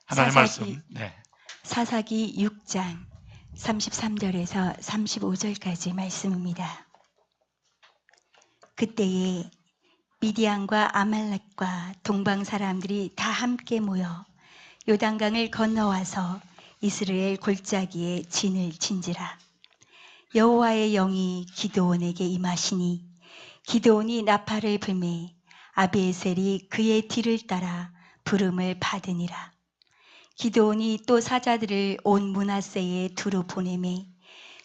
하나님 사사기, 말씀. 네. 사사기 6장 33절에서 35절까지 말씀입니다. 그때에 미디안과 아말렉과 동방 사람들이 다 함께 모여 요단강을 건너와서 이스라엘 골짜기에 진을 친지라. 여호와의 영이 기드온에게 임하시니 기드온이 나팔을 불매 아비에셀이 그의 뒤를 따라 부름을 받으니라. 기드온이 또 사자들을 온 므낫세에 두루 보내매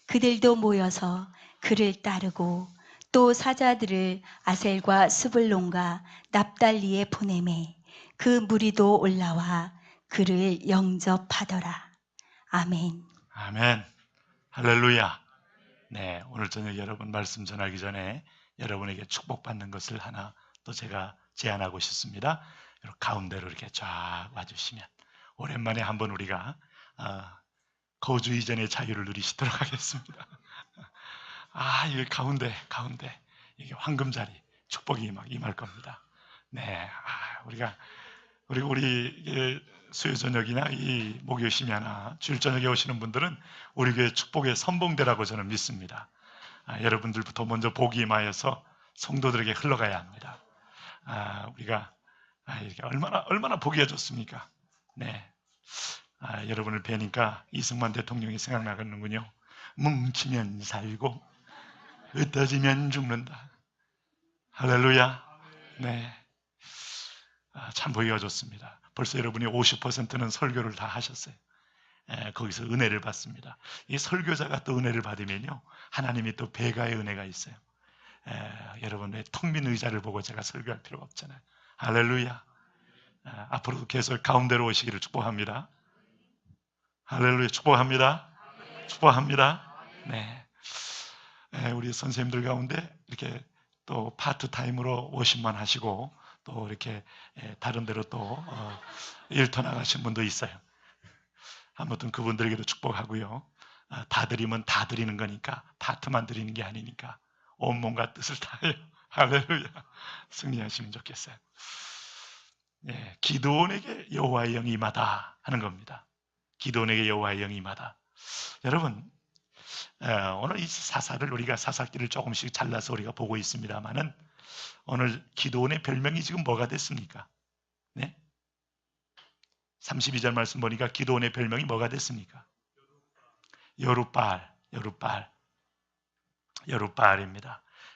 그들도 모여서 그를 따르고 또 사자들을 아셀과 스불론과 납달리에 보내매 그 무리도 올라와 그를 영접하더라. 아멘. 아멘. 할렐루야. 네, 오늘 저녁 여러분 말씀 전하기 전에 여러분에게 축복받는 것을 하나 또 제가 제안하고 싶습니다. 가운데로 이렇게 쫙 와주시면 오랜만에 한번 우리가 거주 이전의 자유를 누리시도록 하겠습니다. 이게 가운데 이게 황금자리 축복이 막 임할 겁니다. 네, 우리 수요 저녁이나 이 목요 심야나 주일 저녁에 오시는 분들은 우리 교회 축복의 선봉대라고 저는 믿습니다. 여러분들부터 먼저 복이 임하여서 성도들에게 흘러가야 합니다. 우리가 이렇게 얼마나 보기가 좋습니까? 네, 여러분을 뵈니까 이승만 대통령이 생각나는군요. 뭉치면 살고 흩어지면 죽는다. 할렐루야. 네, 참 보기가 좋습니다. 벌써 여러분이 50%는 설교를 다 하셨어요. 거기서 은혜를 받습니다. 이 설교자가 또 은혜를 받으면요, 하나님이 또 배가의 은혜가 있어요. 여러분의 텅 빈 의자를 보고 제가 설교할 필요가 없잖아요. 할렐루야. 앞으로도 계속 가운데로 오시기를 축복합니다. 할렐루야. 축복합니다. 축복합니다. 네. 우리 선생님들 가운데 이렇게 또 파트타임으로 50만 하시고 또 이렇게 다른 데로 또 일터 나가신 분도 있어요. 아무튼 그분들에게도 축복하고요. 다 드리면 다 드리는 거니까 파트만 드리는 게 아니니까 온몸과 뜻을 다해요. 할렐루야. 승리하시면 좋겠어요. 기드온에게 여호와의 영이 임하다 하는 겁니다. 기드온에게 여호와의 영이 임하다. 여러분, 오늘 이 사사를 우리가 사사기를 조금씩 잘라서 우리가 보고 있습니다만은 오늘 기드온의 별명이 지금 뭐가 됐습니까? 네? 32절 말씀 보니까 기드온의 별명이 뭐가 됐습니까? 여룻바알입니다.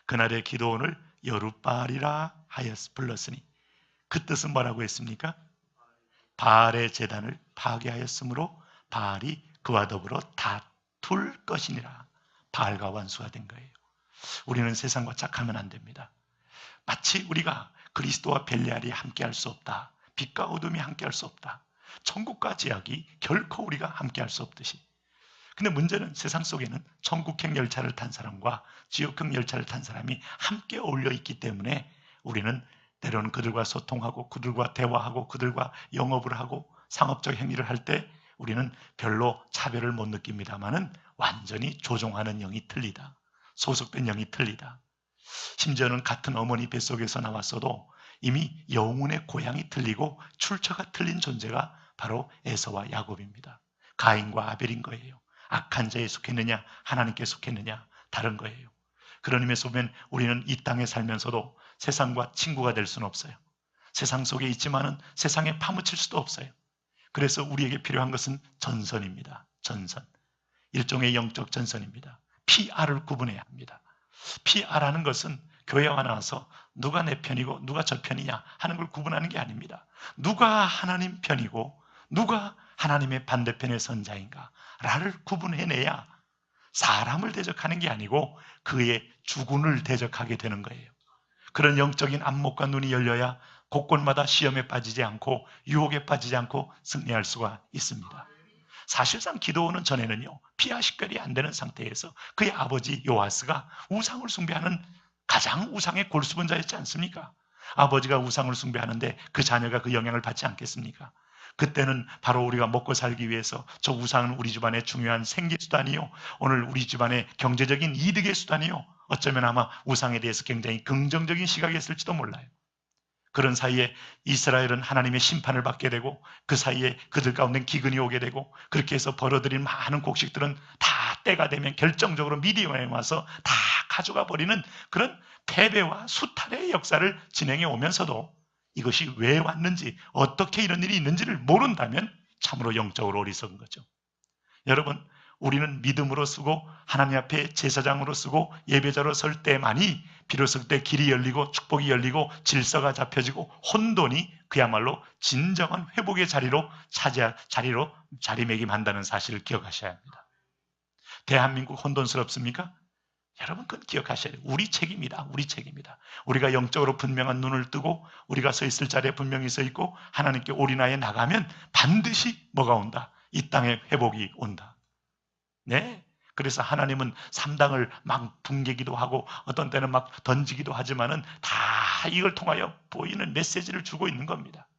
그날의 기드온을 여룻바알이라 하여서 불렀으니 그 뜻은 뭐라고 했습니까? 바알의 제단을 파괴하였으므로 바알이 그와 더불어 다툴 것이니라. 바알과 원수가 된 거예요. 우리는 세상과 짝하면 안 됩니다. 마치 우리가 그리스도와 벨리알이 함께할 수 없다, 빛과 어둠이 함께할 수 없다, 천국과 제약이 결코 우리가 함께할 수 없듯이, 근데 문제는 세상 속에는 천국행 열차를 탄 사람과 지옥행 열차를 탄 사람이 함께 어울려 있기 때문에 우리는 때로는 그들과 소통하고 그들과 대화하고 그들과 영업을 하고 상업적 행위를 할 때 우리는 별로 차별을 못 느낍니다만은 완전히 조종하는 영이 틀리다, 소속된 영이 틀리다. 심지어는 같은 어머니 뱃속에서 나왔어도 이미 영혼의 고향이 틀리고 출처가 틀린 존재가 바로 에서와 야곱입니다. 가인과 아벨인 거예요. 악한 자에 속했느냐 하나님께 속했느냐 다른 거예요. 그런 의미에서 보면 우리는 이 땅에 살면서도 세상과 친구가 될 수는 없어요. 세상 속에 있지만은 세상에 파묻힐 수도 없어요. 그래서 우리에게 필요한 것은 전선입니다. 전선. 일종의 영적 전선입니다. PR을 구분해야 합니다. PR하는 것은 교회 와 나와서 누가 내 편이고 누가 저 편이냐 하는 걸 구분하는 게 아닙니다. 누가 하나님 편이고 누가 하나님의 반대편의 선자인가를 구분해내야 사람을 대적하는 게 아니고 그의 주군을 대적하게 되는 거예요. 그런 영적인 안목과 눈이 열려야 곳곳마다 시험에 빠지지 않고 유혹에 빠지지 않고 승리할 수가 있습니다. 사실상 기드온은 전에는요, 피와 식별이 안 되는 상태에서 그의 아버지 요아스가 우상을 숭배하는 가장 우상의 골수분자였지 않습니까? 아버지가 우상을 숭배하는데 그 자녀가 그 영향을 받지 않겠습니까? 그때는 바로 우리가 먹고 살기 위해서 저 우상은 우리 집안의 중요한 생계수단이요, 오늘 우리 집안의 경제적인 이득의 수단이요, 어쩌면 아마 우상에 대해서 굉장히 긍정적인 시각이었을지도 몰라요. 그런 사이에 이스라엘은 하나님의 심판을 받게 되고 그 사이에 그들 가운데 기근이 오게 되고 그렇게 해서 벌어들인 많은 곡식들은 다 때가 되면 결정적으로 미디안에 와서 다 가져가 버리는 그런 패배와 수탈의 역사를 진행해 오면서도 이것이 왜 왔는지 어떻게 이런 일이 있는지를 모른다면 참으로 영적으로 어리석은 거죠. 여러분, 우리는 믿음으로 쓰고 하나님 앞에 제사장으로 쓰고 예배자로 설 때만이 비로소 그때 길이 열리고 축복이 열리고 질서가 잡혀지고 혼돈이 그야말로 진정한 회복의 자리로 자리매김한다는 사실을 기억하셔야 합니다. 대한민국 혼돈스럽습니까? 여러분, 그건 기억하셔야 돼요. 우리 책임이다. 우리 책임이다. 우리가 영적으로 분명한 눈을 뜨고 우리가 서 있을 자리에 분명히 서 있고 하나님께 올인하여 나가면 반드시 뭐가 온다? 이 땅에 회복이 온다. 네. 그래서 하나님은 3당을 막 붕괴기도 하고 어떤 때는 막 던지기도 하지만은 다 이걸 통하여 보이는 메시지를 주고 있는 겁니다.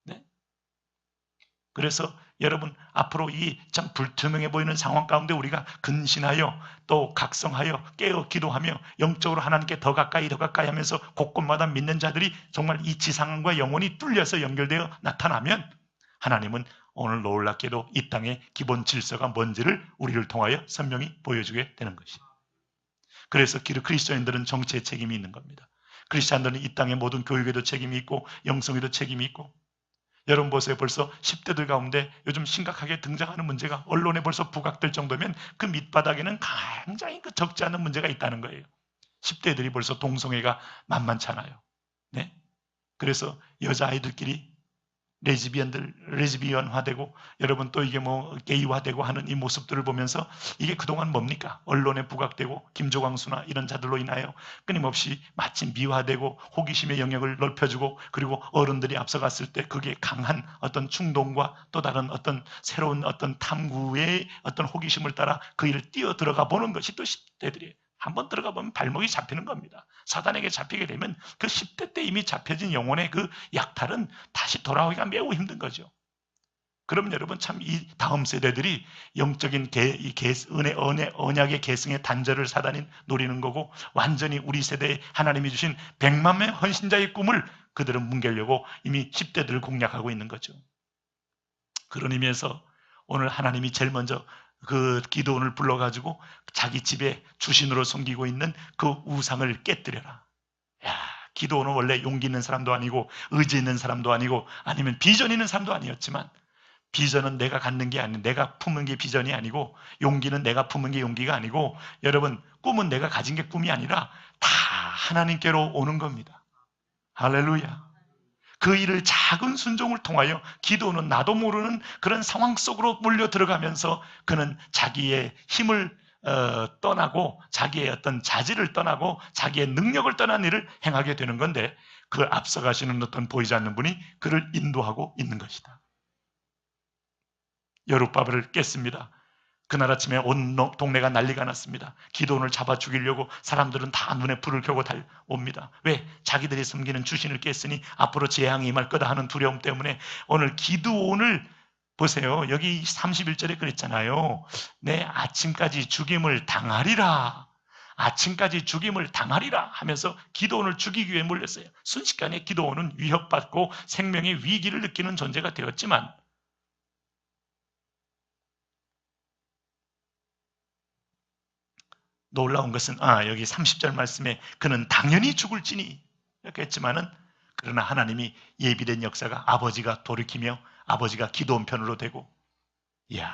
네. 그래서 여러분, 앞으로 이 참 불투명해 보이는 상황 가운데 우리가 근신하여 또 각성하여 깨어 기도하며 영적으로 하나님께 더 가까이 하면서 곳곳마다 믿는 자들이 정말 이 지상과 영혼이 뚫려서 연결되어 나타나면 하나님은 오늘 놀랍게도 이 땅의 기본 질서가 뭔지를 우리를 통하여 선명히 보여주게 되는 것입니다. 그래서 그리스도인들은 정치에 책임이 있는 겁니다. 크리스찬들은 이 땅의 모든 교육에도 책임이 있고 영성에도 책임이 있고, 여러분 보세요. 벌써 10대들 가운데 요즘 심각하게 등장하는 문제가 언론에 벌써 부각될 정도면 그 밑바닥에는 굉장히 적지 않은 문제가 있다는 거예요. 10대들이 벌써 동성애가 만만찮아요. 네? 그래서 여자아이들끼리 레즈비언화되고 여러분 또 이게 뭐 게이화되고 하는 이 모습들을 보면서 이게 그동안 뭡니까? 언론에 부각되고 김조광수나 이런 자들로 인하여 끊임없이 마치 미화되고 호기심의 영역을 넓혀주고 그리고 어른들이 앞서갔을 때 그게 강한 어떤 충동과 또 다른 어떤 새로운 어떤 탐구의 어떤 호기심을 따라 그 일을 뛰어 들어가 보는 것이 또 10대들이에요. 한번 들어가 보면 발목이 잡히는 겁니다. 사단에게 잡히게 되면 그 10대 때 이미 잡혀진 영혼의 그 약탈은 다시 돌아오기가 매우 힘든 거죠. 그럼 여러분 참 이 다음 세대들이 영적인 언약의 계승의 단절을 사단이 노리는 거고 완전히 우리 세대에 하나님이 주신 100만 명의 헌신자의 꿈을 그들은 뭉개려고 이미 10대들을 공략하고 있는 거죠. 그런 의미에서 오늘 하나님이 제일 먼저 그 기드온을 불러가지고 자기 집에 주신으로 섬기고 있는 그 우상을 깨뜨려라. 야, 기드온은 원래 용기 있는 사람도 아니고 의지 있는 사람도 아니고 아니면 비전 있는 사람도 아니었지만 비전은 내가 갖는 게 아니고 내가 품은 게 비전이 아니고 용기는 내가 품은 게 용기가 아니고 여러분 꿈은 내가 가진 게 꿈이 아니라 다 하나님께로 오는 겁니다. 할렐루야. 그 일을 작은 순종을 통하여 기도는 나도 모르는 그런 상황 속으로 몰려 들어가면서 그는 자기의 힘을 떠나고 자기의 어떤 자질을 떠나고 자기의 능력을 떠난 일을 행하게 되는 건데 그걸 앞서가시는 어떤 보이지 않는 분이 그를 인도하고 있는 것이다. 여룻바벨을 깼습니다. 그날 아침에 온 동네가 난리가 났습니다. 기드온을 잡아 죽이려고 사람들은 다 눈에 불을 켜고 달려옵니다. 왜? 자기들이 섬기는 주신을 깼으니 앞으로 재앙이 임할 거다 하는 두려움 때문에 오늘 기드온을 보세요. 여기 31절에 그랬잖아요. 내 아침까지 죽임을 당하리라. 아침까지 죽임을 당하리라 하면서 기드온을 죽이기 위해 몰렸어요. 순식간에 기드온은 위협받고 생명의 위기를 느끼는 존재가 되었지만 놀라운 것은 여기 30절 말씀에 그는 당연히 죽을지니 이렇게 했지만은 그러나 하나님이 예비된 역사가 아버지가 돌이키며 아버지가 기드온 편으로 되고 이야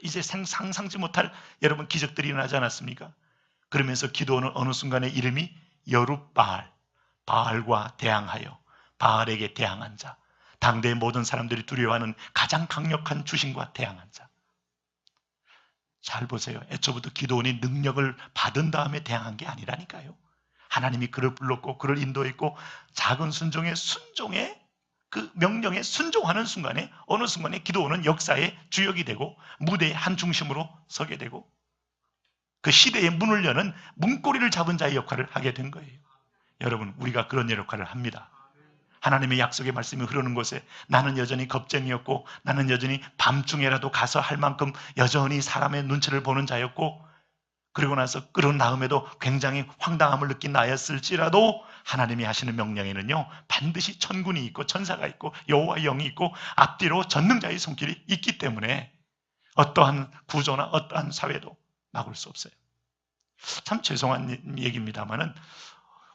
이제 상상지 못할 여러분 기적들이 일어나지 않았습니까? 그러면서 기드온은 어느 순간에 이름이 여룻바알 바알과 대항하여 바알에게 대항한 자 당대의 모든 사람들이 두려워하는 가장 강력한 주신과 대항한 자. 잘 보세요. 애초부터 기드온이 능력을 받은 다음에 대항한 게 아니라니까요. 하나님이 그를 불렀고 그를 인도했고 작은 순종의 그 명령에 순종하는 순간에 어느 순간에 기드온은 역사의 주역이 되고 무대의 한 중심으로 서게 되고 그 시대의 문을 여는 문고리를 잡은 자의 역할을 하게 된 거예요. 여러분 우리가 그런 역할을 합니다. 하나님의 약속의 말씀이 흐르는 곳에 나는 여전히 겁쟁이였고 나는 여전히 밤중에라도 가서 할 만큼 여전히 사람의 눈치를 보는 자였고 그리고 나서 그런 다음에도 굉장히 황당함을 느낀 나였을지라도 하나님이 하시는 명령에는요, 반드시 천군이 있고 천사가 있고 여호와의 영이 있고 앞뒤로 전능자의 손길이 있기 때문에 어떠한 구조나 어떠한 사회도 막을 수 없어요. 참 죄송한 얘기입니다만은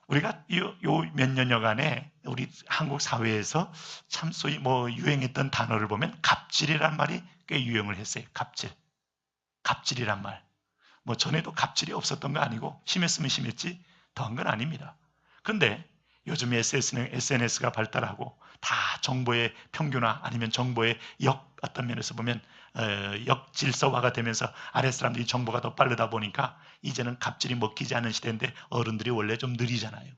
우리가 요 몇 년여간에 우리 한국 사회에서 참 소위 유행했던 단어를 보면 갑질이란 말이 꽤 유행을 했어요. 갑질이란 말. 전에도 갑질이 없었던 거 아니고 심했으면 심했지 더한 건 아닙니다. 그런데 요즘 SNS가 발달하고 다 정보의 평균화 아니면 정보의 어떤 면에서 보면 역질서화가 되면서 아랫 사람들이 정보가 더 빠르다 보니까 이제는 갑질이 먹히지 않는 시대인데 어른들이 원래 좀 느리잖아요.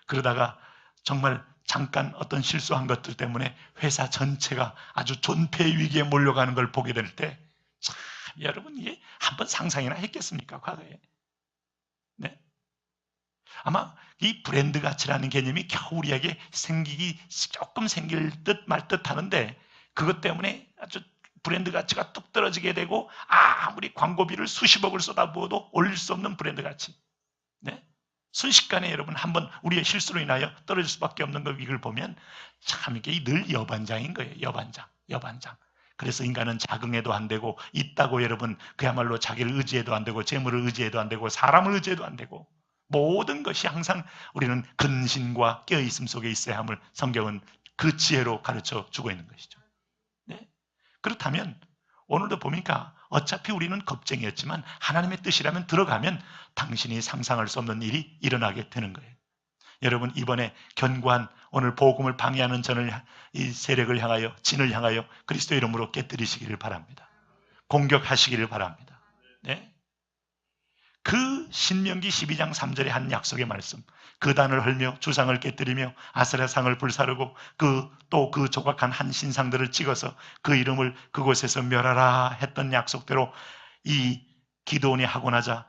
그러다가 정말 잠깐 어떤 실수한 것들 때문에 회사 전체가 아주 존폐 위기에 몰려가는 걸 보게 될 때 참 여러분 이게 한번 상상이나 했겠습니까? 과거에. 네. 아마 이 브랜드 가치라는 개념이 겨우 우리에게 조금 생길 듯 말 듯 하는데 그것 때문에 아주 브랜드 가치가 뚝 떨어지게 되고 아무리 광고비를 수십억을 쏟아부어도 올릴 수 없는 브랜드 가치. 네? 순식간에 여러분 한번 우리의 실수로 인하여 떨어질 수밖에 없는 이걸 보면 참 이게 늘 여반장인 거예요. 여반장. 그래서 인간은 자긍해도 안 되고 있다고 여러분 그야말로 자기를 의지해도 안 되고 재물을 의지해도 안 되고 사람을 의지해도 안 되고 모든 것이 항상 우리는 근신과 깨어있음 속에 있어야 함을 성경은 그 지혜로 가르쳐 주고 있는 것이죠. 네? 그렇다면 오늘도 보니까 어차피 우리는 겁쟁이였지만 하나님의 뜻이라면 들어가면 당신이 상상할 수 없는 일이 일어나게 되는 거예요. 여러분 이번에 견고한 오늘 복음을 방해하는 이 세력을 향하여 진을 향하여 그리스도 이름으로 깨뜨리시기를 바랍니다. 공격하시기를 바랍니다. 네? 그 신명기 12장 3절의 한 약속의 말씀, 그 단을 헐며 주상을 깨뜨리며 아세라상을 불사르고 또 그 조각한 한 신상들을 찍어서 그 이름을 그곳에서 멸하라 했던 약속대로 이 기드온이 하고 나자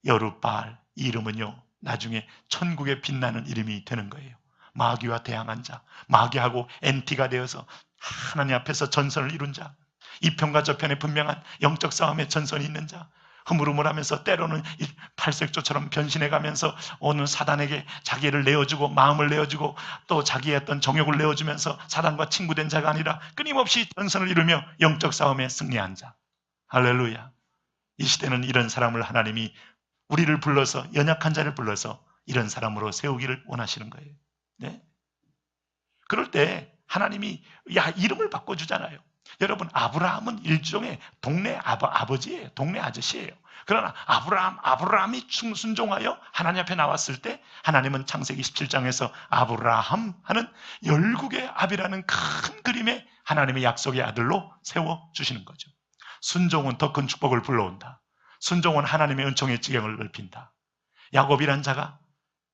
여룻바알 이 이름은요 나중에 천국에 빛나는 이름이 되는 거예요. 마귀와 대항한 자, 마귀하고 엔티가 되어서 하나님 앞에서 전선을 이룬 자, 이 편과 저 편에 분명한 영적 싸움에 전선이 있는 자, 흐물흐물하면서 때로는 팔색조처럼 변신해가면서 오는 사단에게 자기를 내어주고 마음을 내어주고 또 자기의 어떤 정욕을 내어주면서 사단과 친구된 자가 아니라 끊임없이 전선을 이루며 영적 싸움에 승리한 자. 할렐루야. 이 시대는 이런 사람을 하나님이 우리를 불러서 연약한 자를 불러서 이런 사람으로 세우기를 원하시는 거예요. 네? 그럴 때 하나님이 이름을 바꿔주잖아요. 여러분 아브라함은 일종의 동네 아버지예요. 동네 아저씨예요. 그러나 아브라함이 순종하여 하나님 앞에 나왔을 때 하나님은 창세기 17장에서 아브라함 하는 열국의 아비라는 큰 그림에 하나님의 약속의 아들로 세워주시는 거죠. 순종은 더 큰 축복을 불러온다. 순종은 하나님의 은총의 지경을 넓힌다. 야곱이란 자가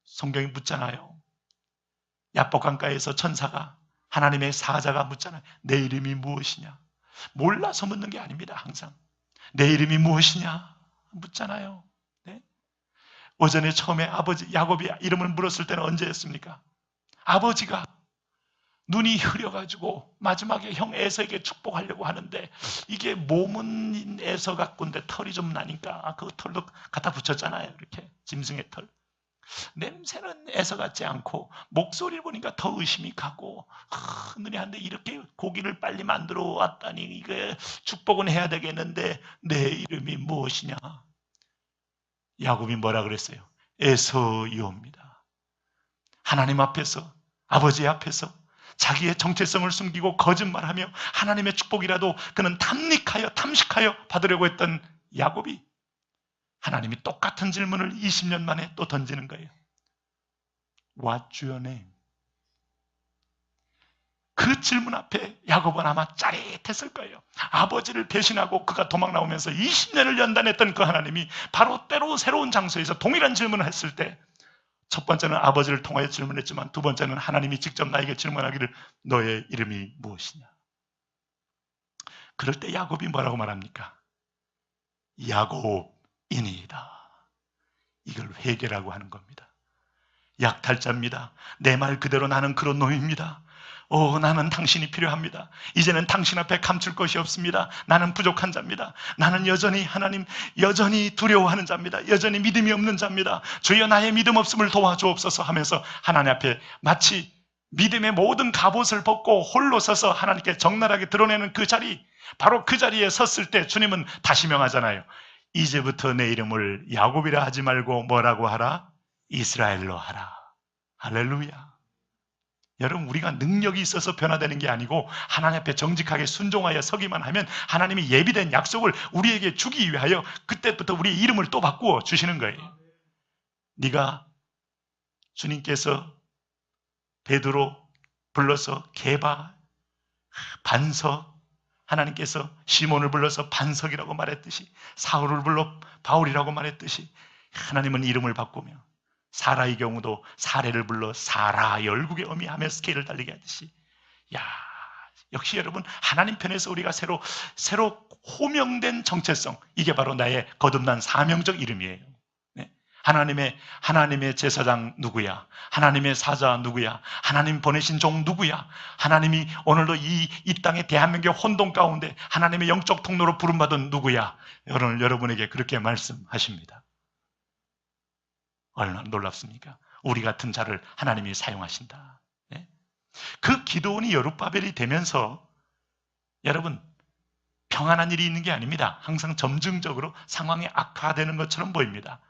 성경이 묻잖아요. 야복강가에서 천사가 하나님의 사자가 묻잖아요. 내 이름이 무엇이냐? 몰라서 묻는 게 아닙니다. 항상 내 이름이 무엇이냐 묻잖아요. 네? 오전에 처음에 아버지 야곱이 이름을 물었을 때는 언제였습니까? 아버지가 눈이 흐려가지고 마지막에 형 에서에게 축복하려고 하는데 이게 몸은 에서 같고인데 털이 좀 나니까 그 털도 갖다 붙였잖아요. 이렇게 짐승의 털. 냄새는 에서 같지 않고 목소리를 보니까 더 의심이 가고 눈이 한데 이렇게 고기를 빨리 만들어 왔다니 이게 축복은 해야 되겠는데 내 이름이 무엇이냐? 야곱이 뭐라 그랬어요? 에서이옵니다. 하나님 앞에서 아버지 앞에서 자기의 정체성을 숨기고 거짓말하며 하나님의 축복이라도 그는 탐식하여 받으려고 했던 야곱이 하나님이 똑같은 질문을 20년 만에 또 던지는 거예요. What's your name? 그 질문 앞에 야곱은 아마 짜릿했을 거예요. 아버지를 배신하고 그가 도망 나오면서 20년을 연단했던 그 하나님이 바로 때로 새로운 장소에서 동일한 질문을 했을 때 첫 번째는 아버지를 통하여 질문했지만 두 번째는 하나님이 직접 나에게 질문하기를 너의 이름이 무엇이냐? 그럴 때 야곱이 뭐라고 말합니까? 야곱이니이다. 이걸 회개라고 하는 겁니다. 약탈자입니다. 내 말 그대로 나는 그런 놈입니다. 나는 당신이 필요합니다. 이제는 당신 앞에 감출 것이 없습니다. 나는 부족한 자입니다. 나는 여전히 하나님, 여전히 두려워하는 자입니다. 여전히 믿음이 없는 자입니다. 주여 나의 믿음 없음을 도와주옵소서 하면서 하나님 앞에 마치 믿음의 모든 갑옷을 벗고 홀로 서서 하나님께 적나라하게 드러내는 그 자리, 바로 그 자리에 섰을 때 주님은 다시 명하잖아요. 이제부터 내 이름을 야곱이라 하지 말고 뭐라고 하라? 이스라엘로 하라. 할렐루야. 여러분, 우리가 능력이 있어서 변화되는 게 아니고 하나님 앞에 정직하게 순종하여 서기만 하면 하나님이 예비된 약속을 우리에게 주기 위하여 그때부터 우리의 이름을 또 바꾸어 주시는 거예요. 네가 주님께서 베드로 불러서 게바, 반석, 하나님께서 시몬을 불러서 반석이라고 말했듯이, 사울을 불러 바울이라고 말했듯이 하나님은 이름을 바꾸며 사라의 경우도 사례를 불러 사라, 열국의 어미 하며 스케일을 달리게 하듯이, 야, 역시 여러분, 하나님 편에서 우리가 새로 호명된 정체성, 이게 바로 나의 거듭난 사명적 이름이에요. 네. 하나님의 제사장 누구야? 하나님의 사자 누구야? 하나님 보내신 종 누구야? 하나님이 오늘도 이 땅의 대한민국 혼돈 가운데 하나님의 영적 통로로 부름받은 누구야? 오늘 여러분에게 그렇게 말씀하십니다. 얼마나 놀랍습니까? 우리 같은 자를 하나님이 사용하신다. 네? 그 기드온이 여룹바벨이 되면서 여러분, 평안한 일이 있는 게 아닙니다. 항상 점증적으로 상황이 악화되는 것처럼 보입니다.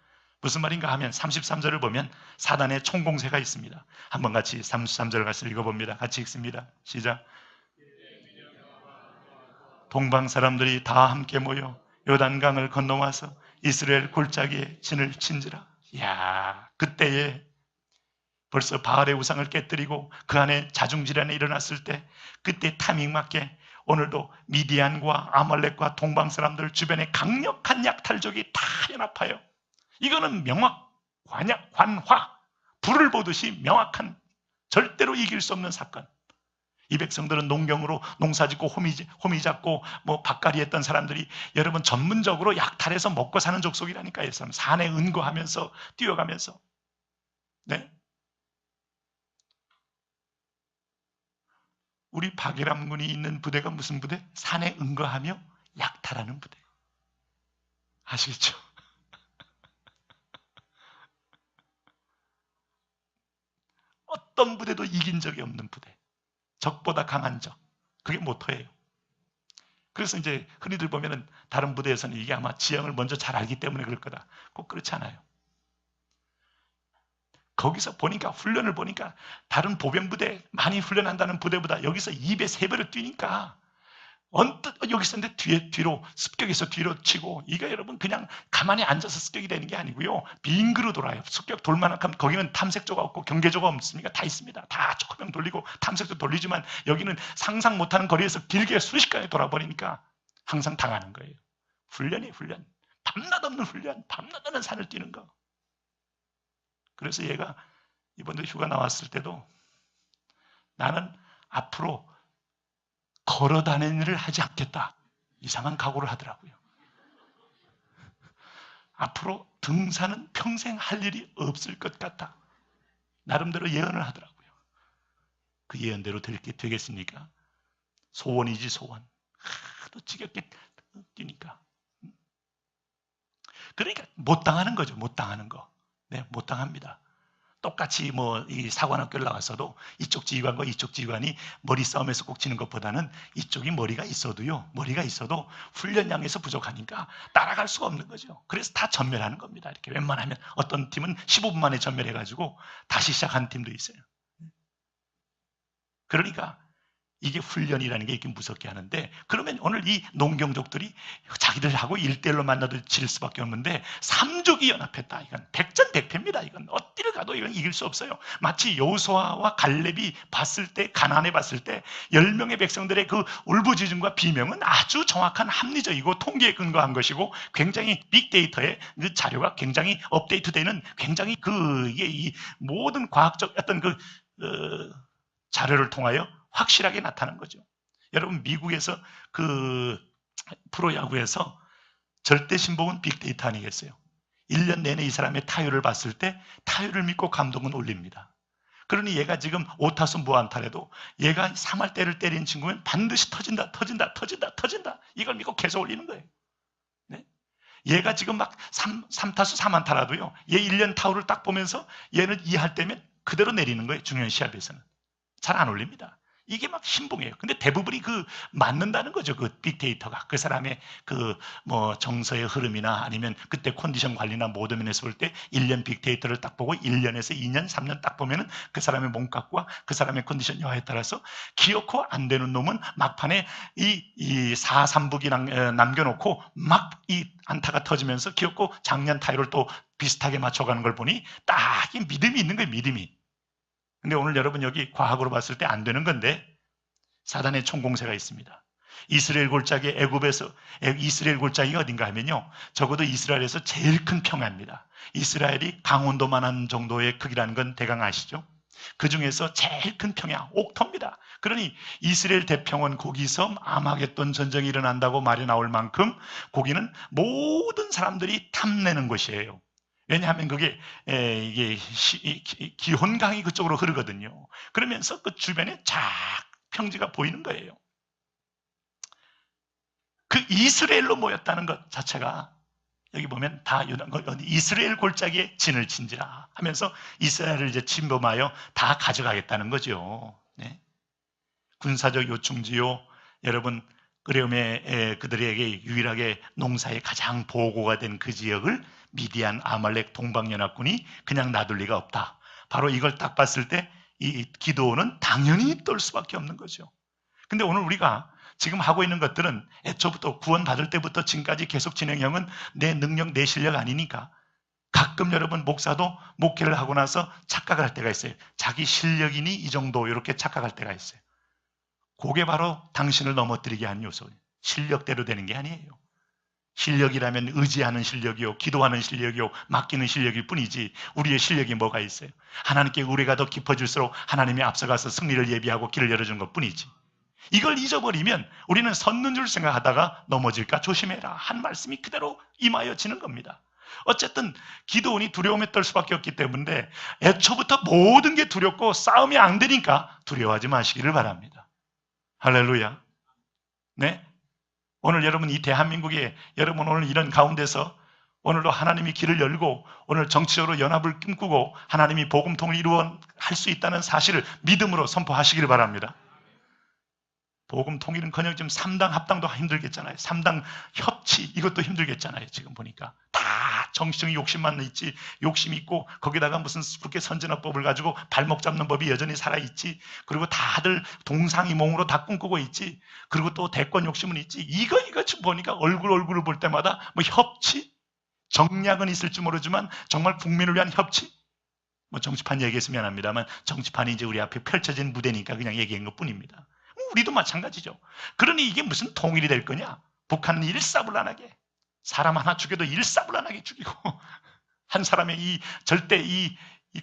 무슨 말인가 하면 33절을 보면 사단의 총공세가 있습니다. 한번 같이 33절 같이 읽어봅니다. 같이 읽습니다. 시작. 동방 사람들이 다 함께 모여 요단강을 건너와서 이스라엘 골짜기에 진을 친지라. 이야, 그때에 벌써 바알의 우상을 깨뜨리고 그 안에 자중질환이 일어났을 때, 그때 타이밍 맞게 오늘도 미디안과 아말렉과 동방 사람들 주변에 강력한 약탈족이 다 연합하여, 이거는 명확, 관화, 불을 보듯이 명확한, 절대로 이길 수 없는 사건. 이 백성들은 농경으로 농사짓고 호미 잡고 밭갈이 했던 사람들이 여러분 전문적으로 약탈해서 먹고 사는 족속이라니까요. 산에 은거하면서 뛰어가면서. 네. 우리 박예람군이 있는 부대가 무슨 부대? 산에 은거하며 약탈하는 부대. 아시겠죠? 어떤 부대도 이긴 적이 없는 부대. 적보다 강한 적. 그게 모토예요. 그래서 이제 흔히들 보면은 다른 부대에서는 이게 아마 지형을 먼저 잘 알기 때문에 그럴 거다. 꼭 그렇지 않아요. 거기서 보니까, 훈련을 보니까 다른 보병부대, 많이 훈련한다는 부대보다 여기서 2배, 3배를 뛰니까 언뜻 여기서 있는데 뒤로 습격에서 뒤로 치고, 이게 여러분 그냥 가만히 앉아서 습격이 되는 게 아니고요. 빙그로 돌아요. 습격 돌만한, 거기는 탐색조가 없고 경계조가 없으니까 다 있습니다. 다 조금 돌리고 탐색조 돌리지만 여기는 상상 못하는 거리에서 길게 순식간에 돌아버리니까 항상 당하는 거예요. 훈련이 훈련. 밤낮 없는 훈련. 밤낮 없는 산을 뛰는 거. 그래서 얘가 이번에 휴가 나왔을 때도 나는 앞으로 걸어 다니는 일을 하지 않겠다. 이상한 각오를 하더라고요. 앞으로 등산은 평생 할 일이 없을 것 같다. 나름대로 예언을 하더라고요. 그 예언대로 되겠습니까? 소원이지 소원. 하도 지겹게 뛰니까. 그러니까 못 당하는 거죠. 못 당하는 거. 네, 못 당합니다. 똑같이 이 사관학교를 나왔어도 이쪽 지휘관과 이쪽 지휘관이 머리 싸움에서 꼭 지는 것보다는 이쪽이 머리가 있어도 훈련량에서 부족하니까 따라갈 수가 없는 거죠. 그래서 다 전멸하는 겁니다. 이렇게 웬만하면 어떤 팀은 15분 만에 전멸해가지고 다시 시작한 팀도 있어요. 그러니까 이게 훈련이라는 게 이렇게 무섭게 하는데, 그러면 오늘 이 농경족들이 자기들하고 1대1로 만나도 질 수밖에 없는데 3족이 연합했다. 이건 백전백패입니다. 이건 어디를 가도 이건 이길 수 없어요. 마치 여호수아와 갈렙이 봤을 때, 가나안에 봤을 때 10명의 백성들의 그 울부짖음과 비명은 아주 정확한 합리적이고 통계에 근거한 것이고, 굉장히 빅데이터의 그 자료가 굉장히 업데이트되는, 굉장히 이게 이 모든 과학적 어떤 자료를 통하여 확실하게 나타난 거죠. 여러분, 미국에서 프로야구에서 절대 신봉은 빅데이터 아니겠어요? 1년 내내 이 사람의 타율을 봤을 때 타율을 믿고 감독은 올립니다. 그러니 얘가 지금 5타수 무안타래도 얘가 3할대를 때린 친구면 반드시 터진다. 이걸 믿고 계속 올리는 거예요. 네? 얘가 지금 막 3타수 3안타라도요. 얘 1년 타율을 딱 보면서 얘는 2할대면 그대로 내리는 거예요. 중요한 시합에서는. 잘 안 올립니다. 이게 막 신봉이에요. 근데 대부분이 맞는다는 거죠. 그 빅데이터가. 그 사람의 정서의 흐름이나 아니면 그때 컨디션 관리나 모든 면에서 볼 때 1년 빅데이터를 딱 보고 1년에서 2년, 3년 딱 보면은 그 사람의 몸값과 그 사람의 컨디션 여하에 따라서 기어코 안 되는 놈은 막판에 이 4, 3북이 남겨놓고 막 이 안타가 터지면서 기어코 작년 타율을 또 비슷하게 맞춰가는 걸 보니 딱 이 믿음이 있는 거예요. 믿음이. 근데 오늘 여러분 여기 과학으로 봤을 때 안 되는 건데 사단의 총공세가 있습니다. 이스라엘 골짜기 애굽에서 이스라엘 골짜기가 어딘가 하면요. 적어도 이스라엘에서 제일 큰 평야입니다. 이스라엘이 강원도만한 정도의 크기라는 건 대강 아시죠? 그 중에서 제일 큰 평야 옥토입니다. 그러니 이스라엘 대평원 거기서 아마겟돈 전쟁이 일어난다고 말이 나올 만큼 거기는 모든 사람들이 탐내는 곳이에요. 왜냐하면 이게 기혼강이 그쪽으로 흐르거든요. 그러면서 그 주변에 쫙 평지가 보이는 거예요. 그 이스라엘로 모였다는 것 자체가 여기 보면 다 이스라엘 골짜기에 진을 친지라 하면서 이스라엘을 이제 침범하여 다 가져가겠다는 거죠. 네. 군사적 요충지요. 여러분 그레움의 그들에게 유일하게 농사에 가장 보고가 된 그 지역을 미디안, 아말렉, 동방연합군이 그냥 놔둘 리가 없다. 바로 이걸 딱 봤을 때 이 기드온은 당연히 떨 수밖에 없는 거죠. 근데 오늘 우리가 지금 하고 있는 것들은 애초부터 구원받을 때부터 지금까지 계속 진행형은 내 능력, 내 실력 아니니까 가끔 여러분 목사도 목회를 하고 나서 착각을 할 때가 있어요. 자기 실력이니 이 정도 이렇게 착각할 때가 있어요. 그게 바로 당신을 넘어뜨리게 하는 요소예요. 실력대로 되는 게 아니에요. 실력이라면 의지하는 실력이요, 기도하는 실력이요, 맡기는 실력일 뿐이지 우리의 실력이 뭐가 있어요? 하나님께 의뢰가 더 깊어질수록 하나님이 앞서가서 승리를 예비하고 길을 열어준 것뿐이지. 이걸 잊어버리면 우리는 섰는 줄 생각하다가 넘어질까 조심해라 한 말씀이 그대로 임하여지는 겁니다. 어쨌든 기드온이 두려움에 떨 수밖에 없기 때문에 애초부터 모든 게 두렵고 싸움이 안 되니까 두려워하지 마시기를 바랍니다. 할렐루야. 네. 오늘 여러분 이 대한민국에 여러분 오늘 이런 가운데서 오늘도 하나님이 길을 열고 오늘 정치적으로 연합을 꿈꾸고 하나님이 복음통을 할 수 있다는 사실을 믿음으로 선포하시기를 바랍니다. 복음 통일은커녕 지금 3당 합당도 힘들겠잖아요. 3당 협치 이것도 힘들겠잖아요. 지금 보니까 다 정치적인 욕심만 있지, 욕심 있고 거기다가 무슨 국회 선진화법을 가지고 발목 잡는 법이 여전히 살아있지. 그리고 다들 동상이몽으로 다 꿈꾸고 있지. 그리고 또 대권 욕심은 있지. 이거 보니까 얼굴을 볼 때마다 뭐 협치, 정략은 있을지 모르지만 정말 국민을 위한 협치. 뭐 정치판 얘기했으면 합니다만 정치판이 이제 우리 앞에 펼쳐진 무대니까 그냥 얘기한 것뿐입니다. 우리도 마찬가지죠. 그러니 이게 무슨 통일이 될 거냐? 북한은 일사불란하게 사람 하나 죽여도 일사불란하게 죽이고 한 사람의 절대 이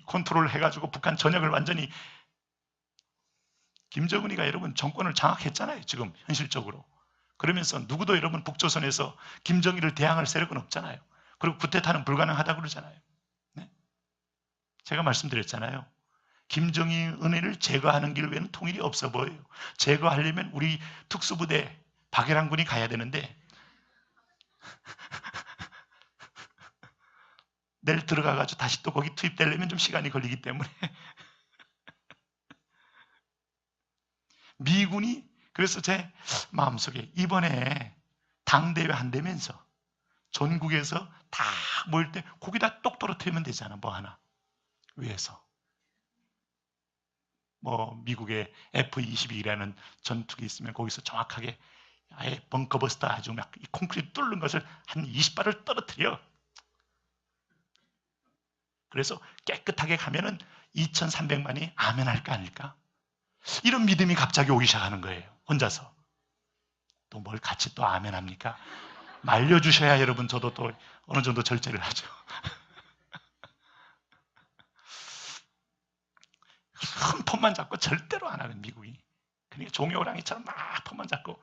컨트롤을 해가지고 북한 전역을 완전히 김정은이가 여러분 정권을 장악했잖아요. 지금 현실적으로. 그러면서 누구도 여러분 북조선에서 김정일을 대항할 세력은 없잖아요. 그리고 쿠데타는 불가능하다고 그러잖아요. 네? 제가 말씀드렸잖아요. 김정은을 제거하는 길 외에는 통일이 없어 보여요. 제거하려면 우리 특수부대 박예란군이 가야 되는데 내일 들어가가지고 다시 또 거기 투입되려면 좀 시간이 걸리기 때문에 미군이 그래서 제 마음속에 이번에 당대회 한다면서 전국에서 다 모일 때 거기다 똑 떨어뜨리면 되잖아. 뭐 하나 위에서 미국의 F-22라는 전투기 있으면 거기서 정확하게 아예 벙커버스터 아주 막 이 콘크리트 뚫는 것을 한 20발을 떨어뜨려. 그래서 깨끗하게 가면은 2,300만이 아멘 할까 아닐까? 이런 믿음이 갑자기 오기 시작하는 거예요. 혼자서. 또 뭘 같이 또 아멘 합니까? 말려주셔야 여러분 저도 또 어느 정도 절제를 하죠. 큰 폰만 잡고 절대로 안 하는 미국이. 그러니까 종이호랑이처럼 막 폰만 잡고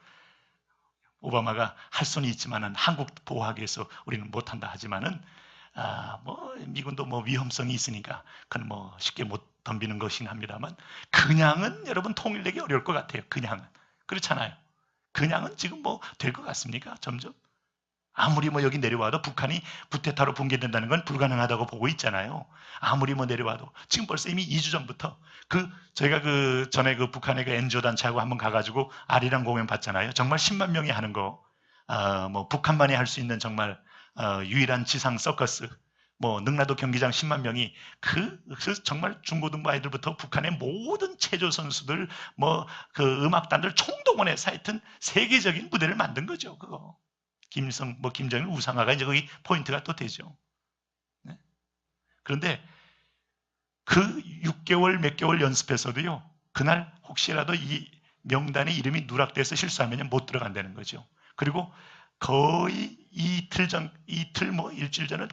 오바마가 할 수는 있지만은 한국 보호하기 위해서 우리는 못한다 하지만은 미군도 위험성이 있으니까 그건 쉽게 못 덤비는 것이긴 합니다만 그냥은 여러분 통일되기 어려울 것 같아요. 그냥은. 그렇잖아요. 그냥은 지금 뭐 될 것 같습니까? 점점. 아무리 뭐 여기 내려와도 북한이 구테타로 붕괴된다는 건 불가능하다고 보고 있잖아요. 아무리 뭐 내려와도 지금 벌써 이미 2주 전부터 저희가 전에 북한의 NGO 단체하고 한번 가가지고 아리랑 공연 봤잖아요. 정말 10만 명이 하는 거, 뭐 북한만이 할 수 있는 정말 유일한 지상 서커스, 뭐 능라도 경기장 10만 명이 정말 중고등부 아이들부터 북한의 모든 체조 선수들, 뭐 음악단들 총동원해서 하여튼 세계적인 무대를 만든 거죠. 그거. 김정일 우상화가 이제 거기 포인트가 또 되죠. 네? 그런데 그 6개월 몇 개월 연습해서도요, 그날 혹시라도 이 명단에 이름이 누락돼서 실수하면 못 들어간다는 거죠. 그리고 거의 이틀 뭐 일주일 전은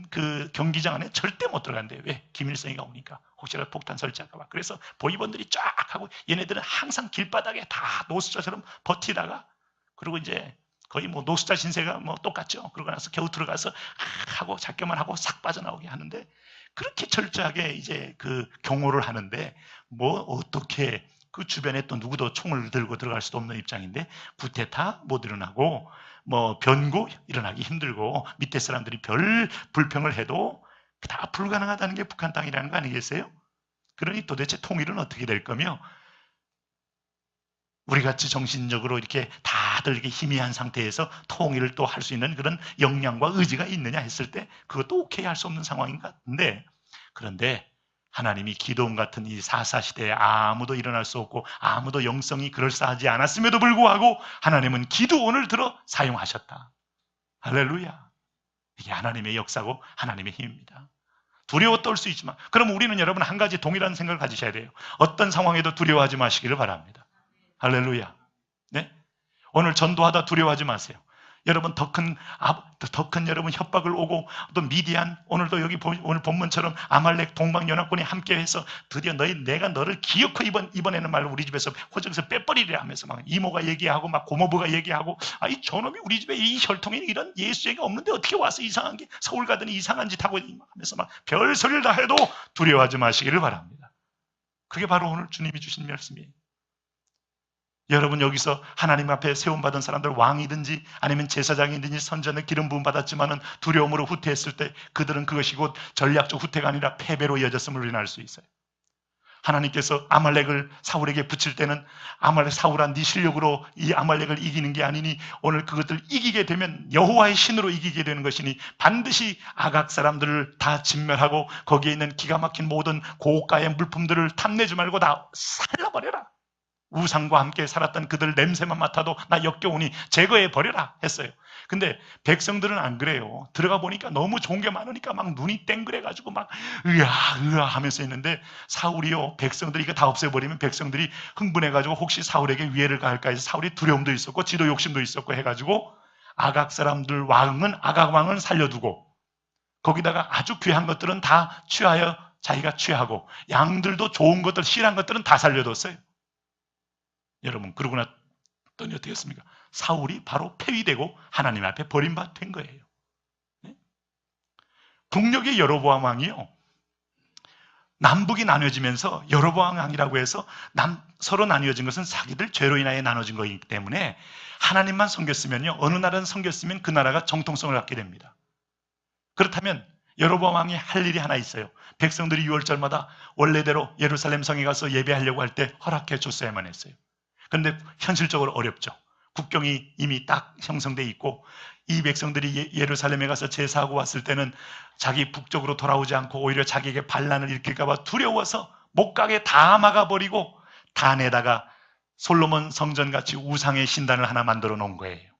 그 경기장 안에 절대 못 들어간대요. 왜? 김일성이가 오니까. 혹시라도 폭탄 설치할까봐. 그래서 보위원들이 쫙 하고 얘네들은 항상 길바닥에 다 노숙자처럼 버티다가 그리고 이제 거의 뭐 노숙자 신세가 뭐 똑같죠. 그러고 나서 겨우 들어가서 하고 작게만 하고 싹 빠져나오게 하는데 그렇게 철저하게 이제 경호를 하는데 뭐 어떻게 그 주변에 또 누구도 총을 들고 들어갈 수도 없는 입장인데 구테타 못 일어나고 뭐 변고 일어나기 힘들고 밑에 사람들이 별 불평을 해도 다 불가능하다는 게 북한 땅이라는 거 아니겠어요? 그러니 도대체 통일은 어떻게 될 거며 우리같이 정신적으로 이렇게 다들 이렇게 희미한 상태에서 통일을 또 할 수 있는 그런 역량과 의지가 있느냐 했을 때 그것도 오케이 할 수 없는 상황인 것 같은데 그런데 하나님이 기도원 같은 이 사사시대에 아무도 일어날 수 없고 아무도 영성이 그럴싸하지 않았음에도 불구하고 하나님은 기도원을 들어 사용하셨다. 할렐루야. 이게 하나님의 역사고 하나님의 힘입니다. 두려워 떨 수 있지만 그럼 우리는 여러분 한 가지 동일한 생각을 가지셔야 돼요. 어떤 상황에도 두려워하지 마시기를 바랍니다. 할렐루야. 네? 오늘 전도하다 두려워하지 마세요. 여러분 더 큰 여러분 협박을 오고 또 미디안 오늘도 여기 오늘 본문처럼 아말렉 동방연합군이 함께해서 드디어 내가 너를 기어코 이번에는 말로 우리 집에서 호적에서 빼버리려 하면서 막 이모가 얘기하고 막 고모부가 얘기하고 이 저놈이 우리 집에 이 혈통에 이런 예수에가 없는데 어떻게 와서 이상한 게 서울 가더니 이상한 짓 하고 하면서 막 별소리를 다 해도 두려워하지 마시기를 바랍니다. 그게 바로 오늘 주님이 주신 말씀이에요. 여러분 여기서 하나님 앞에 세움받은 사람들 왕이든지 아니면 제사장이든지 선전의 기름 부음 받았지만은 두려움으로 후퇴했을 때 그들은 그것이 곧 전략적 후퇴가 아니라 패배로 이어졌음을 우리는 알 수 있어요. 하나님께서 아말렉을 사울에게 붙일 때는 사울아 네 실력으로 이 아말렉을 이기는 게 아니니 오늘 그것들 이기게 되면 여호와의 신으로 이기게 되는 것이니 반드시 아각 사람들을 다 진멸하고 거기에 있는 기가 막힌 모든 고가의 물품들을 탐내지 말고 다 살라버려라. 우상과 함께 살았던 그들 냄새만 맡아도 나 역겨우니 제거해 버려라 했어요. 근데 백성들은 안 그래요. 들어가 보니까 너무 좋은 게 많으니까 막 눈이 땡그래가지고 막 으아 하면서 있는데 사울이요 백성들이 이거 다 없애버리면 백성들이 흥분해가지고 혹시 사울에게 위해를 가할까 해서 사울이 두려움도 있었고 지도 욕심도 있었고 해가지고 아각 사람들 아각 왕은 살려두고 거기다가 아주 귀한 것들은 다 취하여 자기가 취하고 양들도 좋은 것들 실한 것들은 다 살려뒀어요. 여러분 그러고 났더니 어떻게 했습니까? 사울이 바로 폐위되고 하나님 앞에 버림받은 거예요. 네? 북녘의 여로보암 왕이요. 남북이 나눠지면서 여로보암 왕이라고 해서 서로 나뉘어진 것은 자기들 죄로 인하여 나눠진 것이기 때문에 하나님만 섬겼으면요. 어느 나라는 섬겼으면 그 나라가 정통성을 갖게 됩니다. 그렇다면 여로보암 왕이 할 일이 하나 있어요. 백성들이 6월절마다 원래대로 예루살렘 성에 가서 예배하려고 할 때 허락해 줬어야만 했어요. 그런데 현실적으로 어렵죠. 국경이 이미 딱 형성돼 있고 이 백성들이 예루살렘에 가서 제사하고 왔을 때는 자기 북쪽으로 돌아오지 않고 오히려 자기에게 반란을 일으킬까 봐 두려워서 못 가게 다 막아버리고 단에다가 솔로몬 성전같이 우상의 신단을 하나 만들어 놓은 거예요.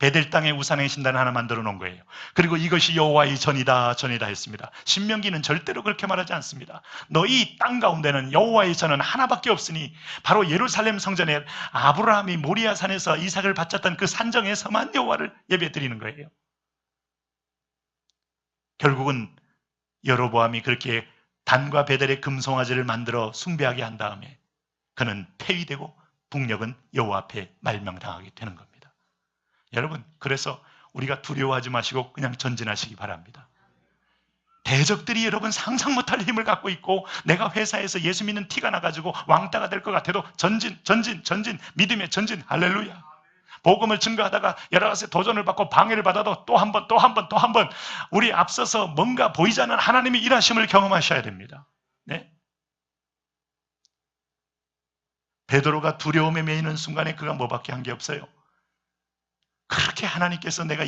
베델 땅에 우상의 신단을 하나 만들어 놓은 거예요. 그리고 이것이 여호와의 전이다 했습니다. 신명기는 절대로 그렇게 말하지 않습니다. 너희 땅 가운데는 여호와의 전은 하나밖에 없으니 바로 예루살렘 성전에 아브라함이 모리아 산에서 이삭을 바쳤던 그 산정에서만 여호와를 예배드리는 거예요. 결국은 여로보암이 그렇게 단과 베델의 금송아지를 만들어 숭배하게 한 다음에 그는 폐위되고 북녘은 여호와 앞에 말명당하게 되는 겁니다. 여러분 그래서 우리가 두려워하지 마시고 그냥 전진하시기 바랍니다. 대적들이 여러분 상상 못할 힘을 갖고 있고, 내가 회사에서 예수 믿는 티가 나가지고 왕따가 될 것 같아도 전진, 믿음의 전진. 할렐루야. 복음을 증거하다가 여러 가지 도전을 받고 방해를 받아도 또 한 번, 우리 앞서서 뭔가 보이지 않는 하나님의 일하심을 경험하셔야 됩니다. 네? 베드로가 두려움에 매이는 순간에 그가 뭐밖에 한 게 없어요. 그렇게 하나님께서 내가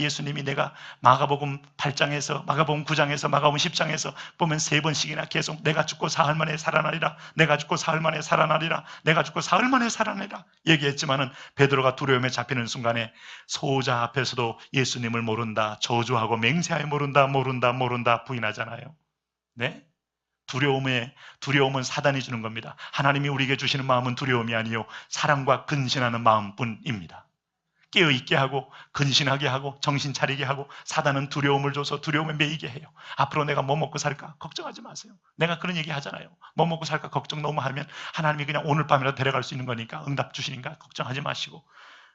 마가복음 8장에서, 마가복음 9장에서, 마가복음 10장에서 보면 3번씩이나 계속 내가 죽고 사흘 만에 살아나리라, 내가 죽고 사흘 만에 살아나리라, 내가 죽고 사흘 만에 살아나리라 얘기했지만은, 베드로가 두려움에 잡히는 순간에 소자 앞에서도 예수님을 모른다, 저주하고 맹세하여 모른다 부인하잖아요. 네? 두려움은 사단이 주는 겁니다. 하나님이 우리에게 주시는 마음은 두려움이 아니요 사랑과 근신하는 마음뿐입니다. 깨어있게 하고 근신하게 하고 정신 차리게 하고, 사단은 두려움을 줘서 두려움에 매이게 해요. 앞으로 내가 뭐 먹고 살까 걱정하지 마세요. 내가 그런 얘기 하잖아요. 뭐 먹고 살까 걱정 너무 하면 하나님이 그냥 오늘 밤이라도 데려갈 수 있는 거니까, 응답 주시니까 걱정하지 마시고,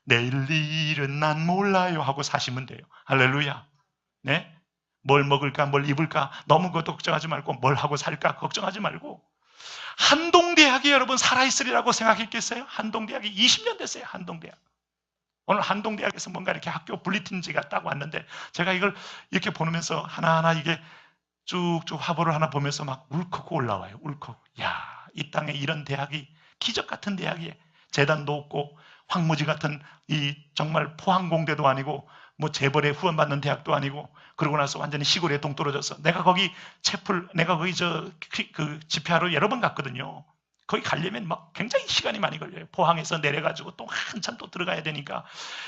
내일 일은 난 몰라요 하고 사시면 돼요. 할렐루야. 네? 뭘 먹을까 뭘 입을까 너무 그것도 걱정하지 말고, 뭘 하고 살까 걱정하지 말고, 한동대학이 여러분 살아있으리라고 생각했겠어요? 한동대학이 20년 됐어요. 한동대학. 오늘 한동대학에서 뭔가 이렇게 학교 분리팀지가 딱 왔는데, 제가 이걸 이렇게 보면서 하나하나 이게 쭉쭉 화보를 하나 보면서 막 울컥 올라와요. 울컥. 야, 이 땅에 이런 대학이, 기적 같은 대학이, 재단도 없고 황무지 같은 이 정말 포항공대도 아니고 뭐 재벌에 후원받는 대학도 아니고, 그러고 나서 완전히 시골에 동떨어져서, 내가 거기 그 집회하러 여러 번 갔거든요. 거기 가려면 막 굉장히 시간이 많이 걸려요. 포항에서 내려가지고 또 한참 또 들어가야 되니까.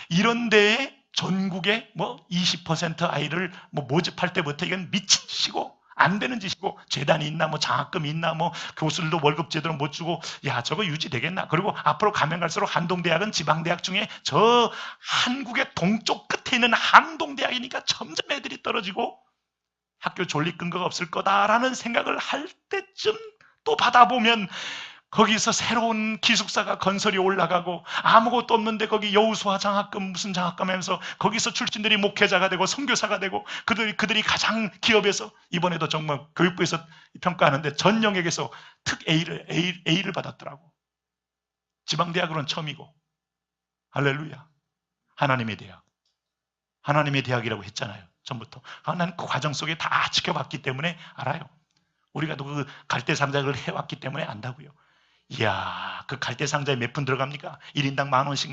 이런 데에 전국에 뭐 20% 아이를 뭐 모집할 때부터 이건 미친 짓이고 안 되는 짓이고, 재단이 있나 뭐 장학금이 있나 뭐 교수들도 월급 제대로 못 주고, 야 저거 유지되겠나. 그리고 앞으로 가면 갈수록 한동대학은 지방대학 중에 저 한국의 동쪽 끝에 있는 한동대학이니까 점점 애들이 떨어지고 학교 존립 근거가 없을 거다라는 생각을 할 때쯤 또 받아보면, 거기서 새로운 기숙사가 건설이 올라가고, 아무것도 없는데 거기 여우수아 장학금 무슨 장학금 하면서 거기서 출신들이 목회자가 되고 선교사가 되고, 그들이 가장 기업에서, 이번에도 정말 교육부에서 평가하는데 전 영역에서 특 A를 받았더라고. 지방대학으로는 처음이고. 할렐루야. 하나님의 대학이라고 했잖아요. 전부터. 나는 그 과정 속에 다 지켜봤기 때문에 알아요. 우리가 또 그 갈대상자를 해왔기 때문에 안다고요. 이야, 그 갈대상자에 몇 푼 들어갑니까? 1인당 만 원씩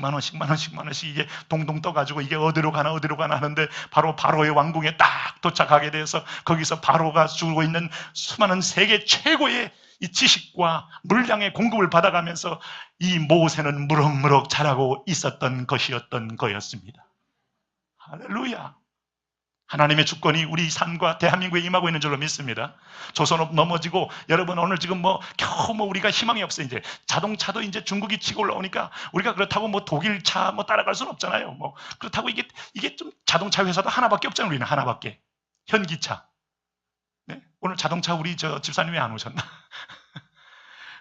이게 동동 떠가지고 이게 어디로 가나 하는데, 바로 바로의 왕궁에 딱 도착하게 돼서 거기서 바로가 주고 있는 수많은 세계 최고의 이 지식과 물량의 공급을 받아가면서 이 모세는 무럭무럭 자라고 있었던 것이었던 거였습니다. 할렐루야. 하나님의 주권이 우리 삶과 대한민국에 임하고 있는 줄로 믿습니다. 조선업 넘어지고, 여러분 오늘 지금 겨우 우리가 희망이 없어요. 이제 자동차도 이제 중국이 치고 올라오니까, 우리가 그렇다고 독일 차 따라갈 수는 없잖아요. 그렇다고 이게 좀 자동차 회사도 하나밖에 없잖아요. 우리는 하나밖에. 현기차. 네? 오늘 자동차 우리 집사님이 안 오셨나?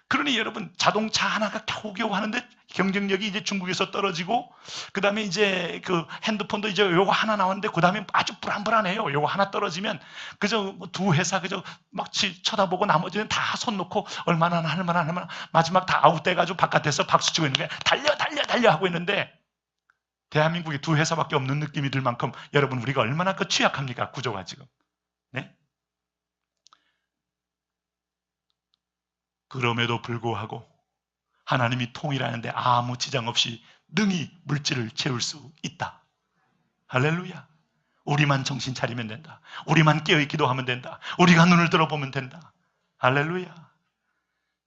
그러니 여러분, 자동차 하나가 겨우겨우 하는데 경쟁력이 이제 중국에서 떨어지고, 그 다음에 이제 그 핸드폰도 이제 요거 하나 나왔는데, 그 다음에 아주 불안해요. 요거 하나 떨어지면 그저 두 회사 그저 막 쳐다보고 나머지는 다 손 놓고 얼마나 마지막 다 아웃돼가지고 바깥에서 박수 치고 있는 거예요. 달려 하고 있는데, 대한민국에 두 회사밖에 없는 느낌이 들 만큼 여러분, 우리가 얼마나 취약합니까? 구조가 지금. 네? 그럼에도 불구하고 하나님이 통일하는데 아무 지장 없이 능히 물질을 채울 수 있다. 할렐루야. 우리만 정신 차리면 된다. 우리만 깨어 기도하면 된다. 우리가 눈을 들어보면 된다. 할렐루야.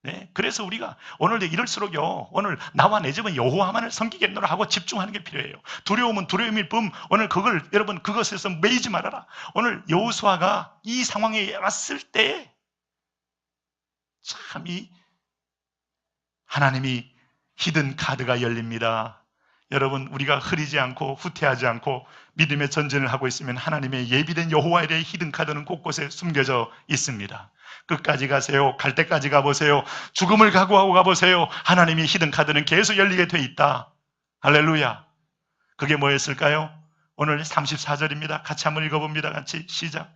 네, 그래서 우리가 오늘 이럴수록요, 오늘 나와 내 집은 여호와만을 섬기겠노라 하고 집중하는 게 필요해요. 두려움은 두려움일 뿐, 오늘 여러분 그것에서 매이지 말아라. 오늘 여호수아가 이 상황에 왔을 때 참 하나님이 히든 카드가 열립니다. 여러분, 우리가 흐리지 않고 후퇴하지 않고 믿음의 전진을 하고 있으면 하나님의 예비된 여호와에 대해 히든 카드는 곳곳에 숨겨져 있습니다. 끝까지 가세요. 갈 때까지 가보세요. 죽음을 각오하고 가보세요. 하나님의 히든 카드는 계속 열리게 돼 있다. 할렐루야. 그게 뭐였을까요? 오늘 34절입니다. 같이 한번 읽어봅니다. 같이 시작.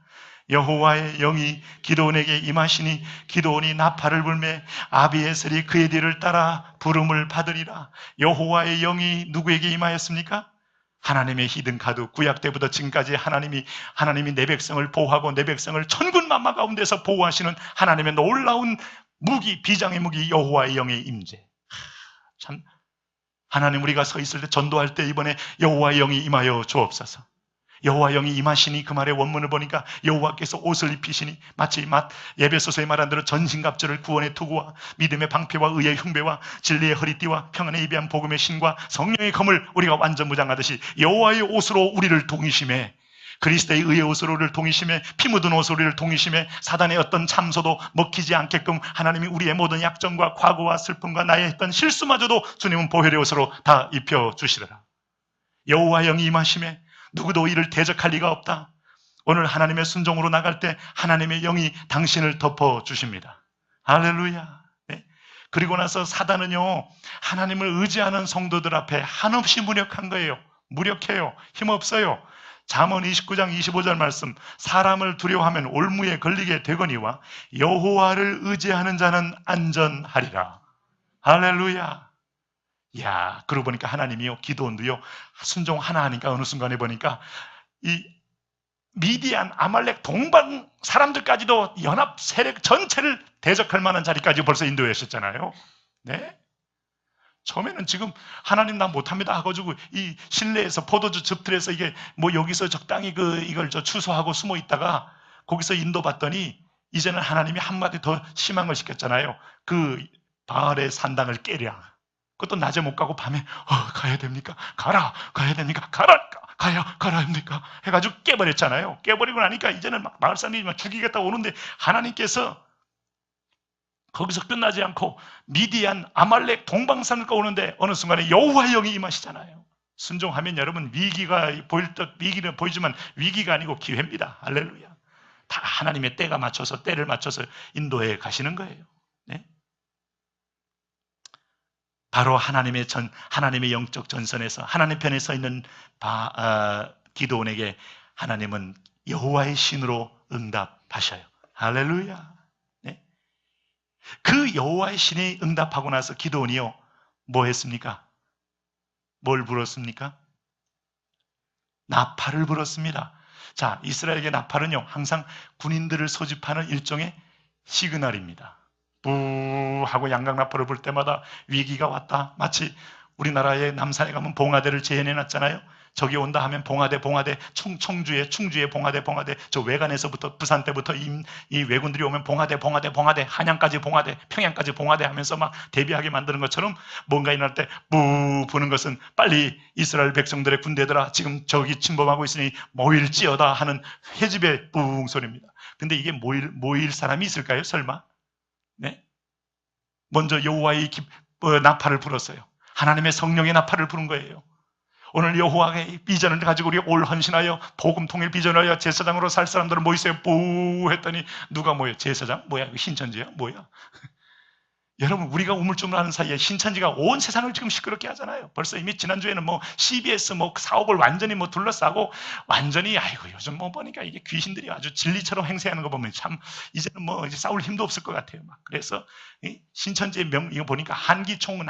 여호와의 영이 기드온에게 임하시니 기드온이 나팔을 불매 아비에셀이 그의 뒤를 따라 부름을 받으리라. 여호와의 영이 누구에게 임하였습니까? 하나님의 히든 카드, 구약 때부터 지금까지 하나님이 내 백성을 보호하고 내 백성을 천군만마 가운데서 보호하시는 하나님의 놀라운 무기, 비장의 무기 여호와의 영의 임재. 참 하나님, 우리가 서 있을 때, 전도할 때 이번에 여호와의 영이 임하여 주옵소서. 여호와의 영이 임하시니 그 말의 원문을 보니까 여호와께서 옷을 입히시니 마치 예배소서에 말한 대로 전신갑주를 구원의 투구와 믿음의 방패와 의의 흉배와 진리의 허리띠와 평안의 예비한 복음의 신과 성령의 검을 우리가 완전 무장하듯이 여호와의 옷으로 우리를 동이심에, 그리스도의 의의 옷으로 우리를 동이심에, 피 묻은 옷으로 우리를 동이심에 사단의 어떤 참소도 먹히지 않게끔 하나님이 우리의 모든 약점과 과거와 슬픔과 나의 했던 실수마저도 주님은 보혈의 옷으로 다 입혀주시더라. 여호와의 영이 임하심에 누구도 이를 대적할 리가 없다. 오늘 하나님의 순종으로 나갈 때 하나님의 영이 당신을 덮어주십니다. 할렐루야. 네. 그리고 나서 사단은요, 하나님을 의지하는 성도들 앞에 한없이 무력한 거예요. 무력해요. 힘없어요. 잠언 29장 25절 말씀, 사람을 두려워하면 올무에 걸리게 되거니와 여호와를 의지하는 자는 안전하리라. 할렐루야. 야, 그러고 보니까 하나님이요, 기도원도요, 순종 하나 하니까 어느 순간에 보니까 이 미디안, 아말렉, 동방 사람들까지도 연합 세력 전체를 대적할 만한 자리까지 벌써 인도하셨잖아요. 네? 처음에는 지금 하나님 나 못합니다 하가지고 이 실내에서 포도주 즙틀에서 이게 뭐 여기서 적당히 이걸 추수하고 숨어 있다가 거기서 인도받더니 이제는 하나님이 한마디 더 심한 걸 시켰잖아요. 그 바알의 산당을 깨랴. 그것도 낮에 못 가고 밤에 가야 됩니까? 가야 됩니까? 가야 됩니까? 해가지고 깨버렸잖아요. 깨버리고 나니까 이제는 막 마을 사람들이 막 죽이겠다고 오는데 하나님께서 거기서 끝나지 않고 미디안, 아말렉, 동방 사람들과 오는데 어느 순간에 여호와의 영이 임하시잖아요. 순종하면 여러분 위기가 위기는 보이지만 위기가 아니고 기회입니다. 할렐루야. 다 하나님의 때를 맞춰서 인도해 가시는 거예요. 네? 바로 하나님의 영적 전선에서 하나님 편에 서 있는 기드온에게 하나님은 여호와의 신으로 응답하셔요. 할렐루야. 네? 그 여호와의 신이 응답하고 나서 기드온이요, 뭐 했습니까? 뭘 불었습니까? 나팔을 불었습니다. 자, 이스라엘에게 나팔은요, 항상 군인들을 소집하는 일종의 시그널입니다. 부 하고 양각나팔을 불 때마다 위기가 왔다. 마치 우리나라의 남산에 가면 봉화대를 재현해놨잖아요. 저기 온다 하면 봉화대, 충주에 봉화대, 저 외관에서부터 부산 때부터 이 왜군들이 오면 봉화대, 한양까지 봉화대, 평양까지 봉화대 하면서 막 대비하게 만드는 것처럼 뭔가 일어날 때 부 부는 것은 빨리 이스라엘 백성들의 군대들아 지금 저기 침범하고 있으니 모일지어다 하는 해집의 뿡 소리입니다. 근데 이게 모일 사람이 있을까요? 설마? 네? 먼저 여호와의 나팔을 불었어요. 하나님의 성령의 나팔을 부른 거예요. 오늘 여호와의 비전을 가지고 우리 올 헌신하여 복음 통일 비전을 하여 제사장으로 살 사람들은 모이세요. 뿌 했더니 누가 모여? 제사장? 뭐야? 신천지야? 뭐야? 여러분, 우리가 우물쭈물하는 사이에 신천지가 온 세상을 지금 시끄럽게 하잖아요. 벌써 이미 지난주에는 CBS 사옥을 완전히 둘러싸고 완전히 아이고 요즘 보니까 이게 귀신들이 아주 진리처럼 행세하는 거 보면 참 이제는 이제 싸울 힘도 없을 것 같아요. 그래서 신천지의 이거 보니까 한기총은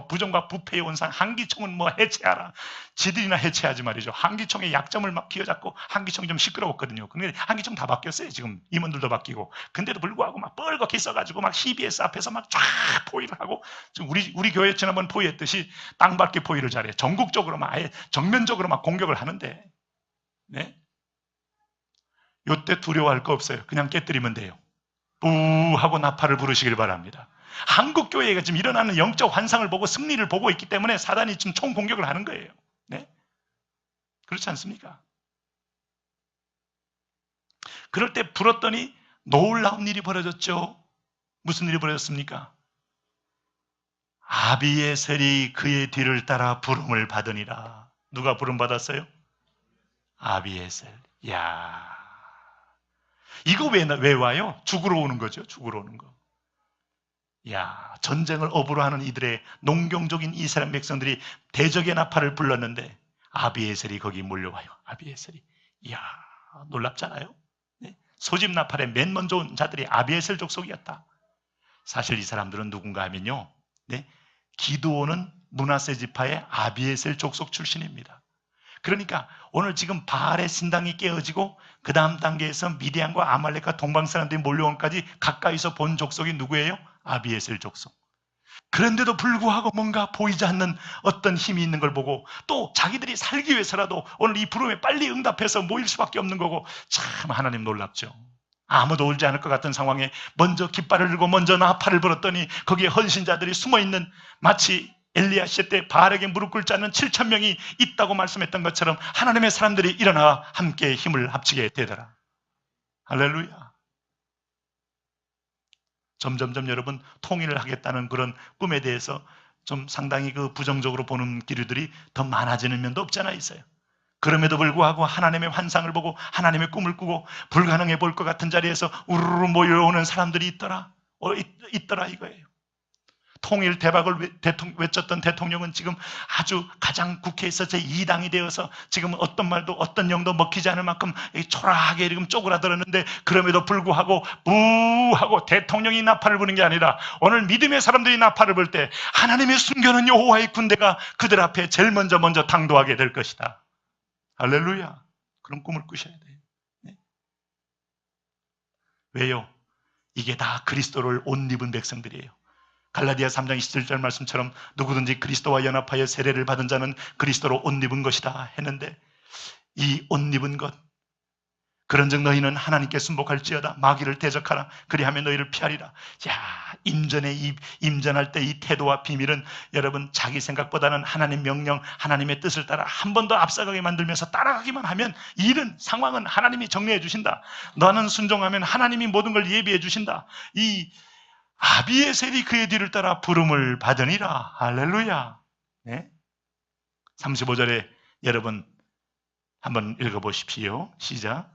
부정과 부패의 원상, 한기총은 해체하라. 지들이나 해체하지 말이죠. 한기총의 약점을 막 기어잡고 한기총이 좀 시끄러웠거든요. 근데 한기총 다 바뀌었어요. 지금 임원들도 바뀌고. 근데도 불구하고 막 뻘겋게 써가지고 막 CBS 앞에서 막 쫙 포위를 하고, 지금 우리 교회 지난번 포위했듯이 땅밟기 포위를 잘해. 전국적으로 막 아예 정면적으로 막 공격을 하는데, 네? 요때 두려워할 거 없어요. 그냥 깨뜨리면 돼요. 뿌 하고 나팔을 부르시길 바랍니다. 한국 교회가 지금 일어나는 영적 환상을 보고 승리를 보고 있기 때문에 사단이 지금 총 공격을 하는 거예요. 네? 그렇지 않습니까? 그럴 때 불었더니 놀라운 일이 벌어졌죠. 무슨 일이 벌어졌습니까? 아비에셀이 그의 뒤를 따라 부름을 받으니라. 누가 부름 받았어요? 아비에셀. 야, 이거 왜 와요? 죽으러 오는 거죠. 죽으러 오는 거. 야, 전쟁을 업으로 하는 이들의 농경적인 이스라엘 백성들이 대적의 나팔을 불렀는데 아비에셀이 거기 몰려와요. 아비에셀이. 이야, 놀랍잖아요. 네? 소집 나팔에 맨 먼저 온 자들이 아비에셀 족속이었다. 사실 이 사람들은 누군가 하면요, 네? 기드온은 므낫세 지파의 아비에셀 족속 출신입니다. 그러니까 오늘 지금 바알의 신당이 깨어지고 그 다음 단계에서 미디안과 아말렉과 동방 사람들이 몰려온까지 가까이서 본 족속이 누구예요? 아비에셀 족속. 그런데도 불구하고 뭔가 보이지 않는 어떤 힘이 있는 걸 보고 또 자기들이 살기 위해서라도 오늘 이 부름에 빨리 응답해서 모일 수밖에 없는 거고, 참 하나님 놀랍죠. 아무도 울지 않을 것 같은 상황에 먼저 깃발을 들고 먼저 나팔을 불었더니 거기에 헌신자들이 숨어있는, 마치 엘리야 시대 때 바알에게 무릎 꿇지 않는 7,000명이 있다고 말씀했던 것처럼 하나님의 사람들이 일어나 함께 힘을 합치게 되더라. 할렐루야. 점점점 여러분, 통일을 하겠다는 그런 꿈에 대해서 좀 상당히 그 부정적으로 보는 기류들이 더 많아지는 면도 없잖아 있어요. 그럼에도 불구하고 하나님의 환상을 보고 하나님의 꿈을 꾸고 불가능해 볼 것 같은 자리에서 우르르 모여오는 사람들이 있더라. 있더라 이거예요. 통일 대박을 외쳤던 대통령은 지금 아주 가장 국회에서 제2당이 되어서 지금 어떤 말도 어떤 영도 먹히지 않을 만큼 초라하게 지금 쪼그라들었는데, 그럼에도 불구하고 부하고 대통령이 나팔을 부는 게 아니라 오늘 믿음의 사람들이 나팔을 불 때 하나님의 숨겨놓은 여호와의 군대가 그들 앞에 제일 먼저 당도하게 될 것이다. 할렐루야. 그런 꿈을 꾸셔야 돼요. 네. 왜요? 이게 다 그리스도를 옷 입은 백성들이에요. 갈라디아 3장 27절 말씀처럼 누구든지 그리스도와 연합하여 세례를 받은 자는 그리스도로 옷 입은 것이다 했는데, 이 옷 입은 것, 그런즉 너희는 하나님께 순복할지어다. 마귀를 대적하라. 그리하면 너희를 피하리라. 야, 임전할 때 이 태도와 비밀은 여러분, 자기 생각보다는 하나님 명령, 하나님의 뜻을 따라 한 번 더 앞서가게 만들면서 따라가기만 하면 일은, 상황은 하나님이 정리해 주신다. 너는 순종하면 하나님이 모든 걸 예비해 주신다. 이 아비에셀이 그의 뒤를 따라 부름을 받으니라. 할렐루야. 네? 35절에 여러분 한번 읽어보십시오. 시작.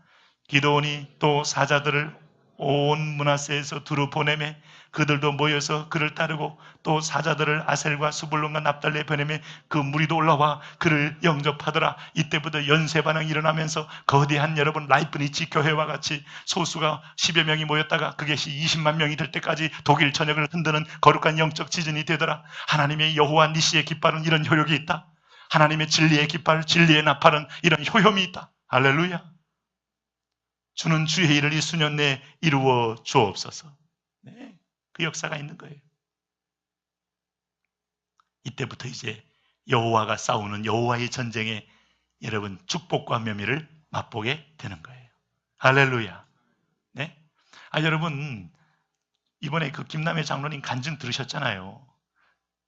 기드온이 또 사자들을 온 므낫세에서 두루 보내매 그들도 모여서 그를 따르고 또 사자들을 아셀과 스불론과 납달리에 보내매 그 무리도 올라와 그를 영접하더라. 이때부터 연쇄 반응이 일어나면서 거대한 여러분 라이프니치 교회와 같이 소수가 10여 명이 모였다가 그것이 20만 명이 될 때까지 독일 전역을 흔드는 거룩한 영적 지진이 되더라. 하나님의 여호와 니시의 깃발은 이런 효력이 있다. 하나님의 진리의 깃발, 진리의 나팔은 이런 효험이 있다. 할렐루야. 주는 주의 일을 이 수년 내에 이루어 주옵소서. 네, 그 역사가 있는 거예요. 이때부터 이제 여호와가 싸우는 여호와의 전쟁에 여러분 축복과 묘미를 맛보게 되는 거예요. 할렐루야. 네? 여러분 이번에 그 김남혜 장로님 간증 들으셨잖아요.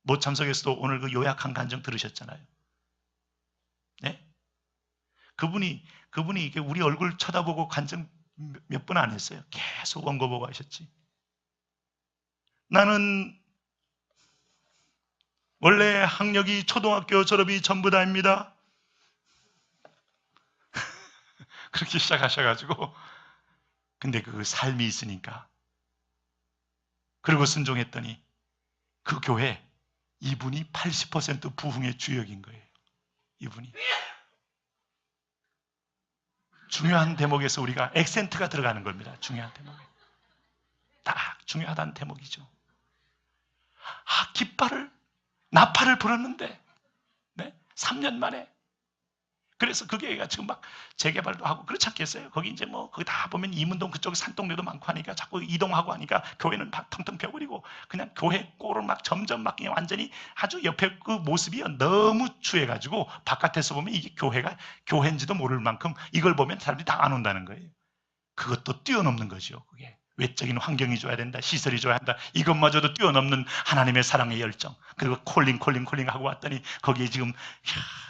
못 참석해서도 오늘 그 요약한 간증 들으셨잖아요. 네? 그분이 이렇게 우리 얼굴 쳐다보고 간증 몇 번 안 했어요. 계속 원고 보고 하셨지. 나는 원래 학력이 초등학교 졸업이 전부 다입니다. 그렇게 시작하셔가지고, 근데 그 삶이 있으니까, 그리고 순종했더니 그 교회 이분이 80% 부흥의 주역인 거예요. 이분이. 중요한 대목에서 우리가 액센트가 들어가는 겁니다. 중요한 대목에. 딱 중요하다는 대목이죠. 나팔을 불었는데, 네? 3년 만에. 그래서 그 교회가 지금 막 재개발도 하고 그렇지 않겠어요? 거기 이제 뭐, 거기 다 보면 이문동 그쪽 산동네도 많고 하니까 자꾸 이동하고 하니까 교회는 막 텅텅 펴버리고 그냥 교회 꼴을 막 점점 막 그냥 완전히 아주 옆에 그 모습이 너무 추해가지고 바깥에서 보면 이게 교회인지도 모를 만큼 이걸 보면 사람들이 다 안 온다는 거예요. 그것도 뛰어넘는 거죠. 그게. 외적인 환경이 좋아야 된다. 시설이 좋아야 한다. 이것마저도 뛰어넘는 하나님의 사랑의 열정. 그리고 콜링 하고 왔더니 거기에 지금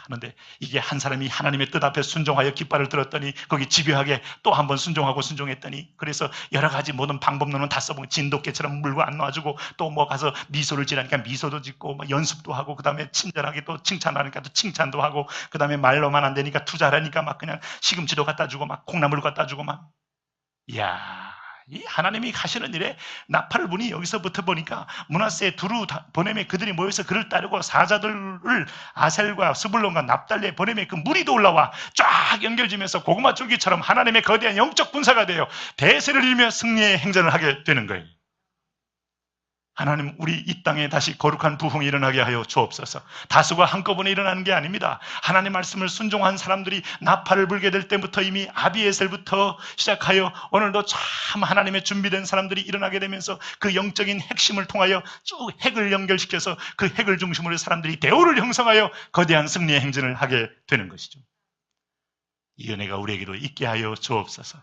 하는데 이게 한 사람이 하나님의 뜻 앞에 순종하여 깃발을 들었더니 거기 집요하게 또 한 번 순종했더니 그래서 여러 가지 모든 방법론은 다 써보고 진돗개처럼 물고 안 놔주고 또 뭐 가서 미소를 지라니까 미소도 짓고 뭐 연습도 하고 그 다음에 친절하게 또 칭찬하니까 또 칭찬도 하고 그 다음에 말로만 안 되니까 투자하니까 막 그냥 시금치도 갖다 주고 막 콩나물 갖다 주고 막 이야 이 하나님이 하시는 일에 나팔을 부니 여기서부터 보니까 므낫세, 두루 보내매 그들이 모여서 그를 따르고 사자들을 아셀과 스불론과 납달리에 보내매 그 무리도 올라와 쫙 연결지면서 고구마 줄기처럼 하나님의 거대한 영적 군사가 되어 대세를 이루며 승리의 행전을 하게 되는 거예요. 하나님, 우리 이 땅에 다시 거룩한 부흥이 일어나게 하여 주옵소서. 다수가 한꺼번에 일어나는 게 아닙니다. 하나님 말씀을 순종한 사람들이 나팔을 불게 될 때부터 이미 아비에셀부터 시작하여 오늘도 참 하나님의 준비된 사람들이 일어나게 되면서 그 영적인 핵심을 통하여 쭉 핵을 연결시켜서 그 핵을 중심으로 사람들이 대오를 형성하여 거대한 승리의 행진을 하게 되는 것이죠. 이 은혜가 우리에게도 있게 하여 주옵소서.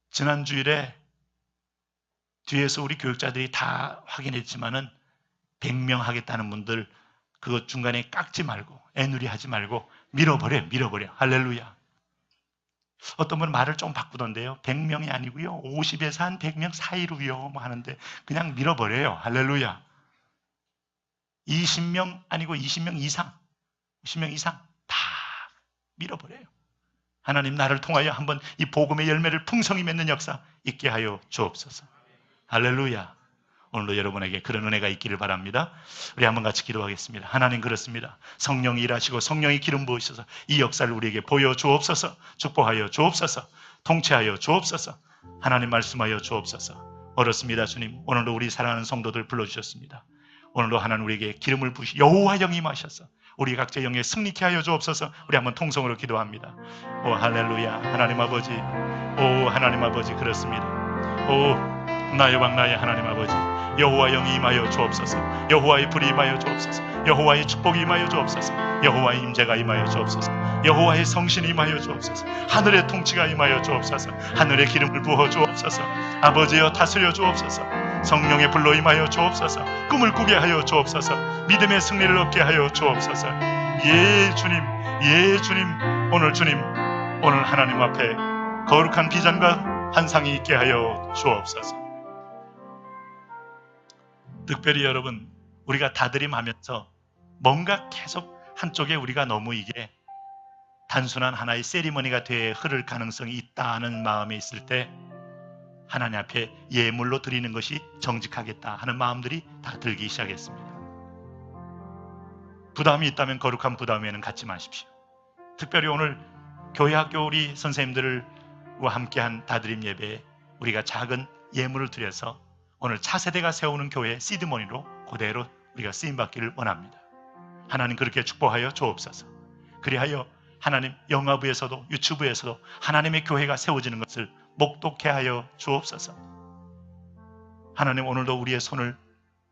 지난 주일에 뒤에서 우리 교육자들이 다 확인했지만은 100명 하겠다는 분들 그거 중간에 깎지 말고 애누리 하지 말고 밀어버려. 할렐루야. 어떤 분은 말을 좀 바꾸던데요. 100명이 아니고요. 50에서 한 100명 사이로요. 뭐 하는데 그냥 밀어버려요. 할렐루야. 20명 아니고 20명 이상, 50명 이상 다 밀어버려요. 하나님 나를 통하여 한번 이 복음의 열매를 풍성히 맺는 역사 있게 하여 주옵소서. 할렐루야. 오늘도 여러분에게 그런 은혜가 있기를 바랍니다. 우리 한번 같이 기도하겠습니다. 하나님, 그렇습니다. 성령이 일하시고 성령이 기름 부으셔서 이 역사를 우리에게 보여주옵소서. 축복하여 주옵소서. 통치하여 주옵소서. 하나님 말씀하여 주옵소서. 어렵습니다. 주님, 오늘도 우리 사랑하는 성도들 불러주셨습니다. 오늘도 하나님 우리에게 기름을 부으시 여호와 영이 임하셔서 우리 각자 영에 승리케 하여 주옵소서. 우리 한번 통성으로 기도합니다. 오 할렐루야. 하나님 아버지, 오 하나님 아버지, 그렇습니다. 오 나의 왕 나의 하나님 아버지, 여호와 영이 임하여 주옵소서. 여호와의 불이 임하여 주옵소서. 여호와의 축복이 임하여 주옵소서. 여호와의 임재가 임하여 주옵소서. 여호와의 성신이 임하여 주옵소서. 하늘의 통치가 임하여 주옵소서. 하늘의 기름을 부어 주옵소서. 아버지여 다스려 주옵소서. 성령의 불로 임하여 주옵소서. 꿈을 꾸게 하여 주옵소서. 믿음의 승리를 얻게 하여 주옵소서. 예 주님, 예 주님. 오늘 하나님 앞에 거룩한 비전과 환상이 있게 하여 주옵소서. 특별히 여러분, 우리가 다들임하면서 뭔가 계속 한쪽에 우리가 너무 이게 단순한 하나의 세리머니가 돼 흐를 가능성이 있다는 마음이 있을 때 하나님 앞에 예물로 드리는 것이 정직하겠다 하는 마음들이 다 들기 시작했습니다. 부담이 있다면 거룩한 부담에는 갖지 마십시오. 특별히 오늘 교회 학교 우리 선생님들과 함께한 다드림 예배에 우리가 작은 예물을 드려서 오늘 차세대가 세우는 교회 시드머니로 그대로 우리가 쓰임받기를 원합니다. 하나님 그렇게 축복하여 주옵소서. 그리하여 하나님 영화부에서도 유튜브에서도 하나님의 교회가 세워지는 것을 목독케 하여 주옵소서. 하나님 오늘도 우리의 손을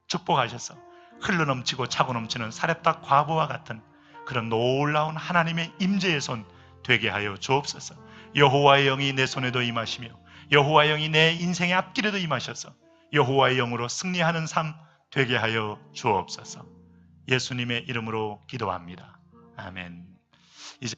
축복하셔서 흘러넘치고 차고 넘치는 사렙다 과부와 같은 그런 놀라운 하나님의 임재의 손 되게 하여 주옵소서. 여호와의 영이 내 손에도 임하시며 여호와의 영이 내 인생의 앞길에도 임하셔서 여호와의 영으로 승리하는 삶 되게 하여 주옵소서. 예수님의 이름으로 기도합니다. 아멘. 이제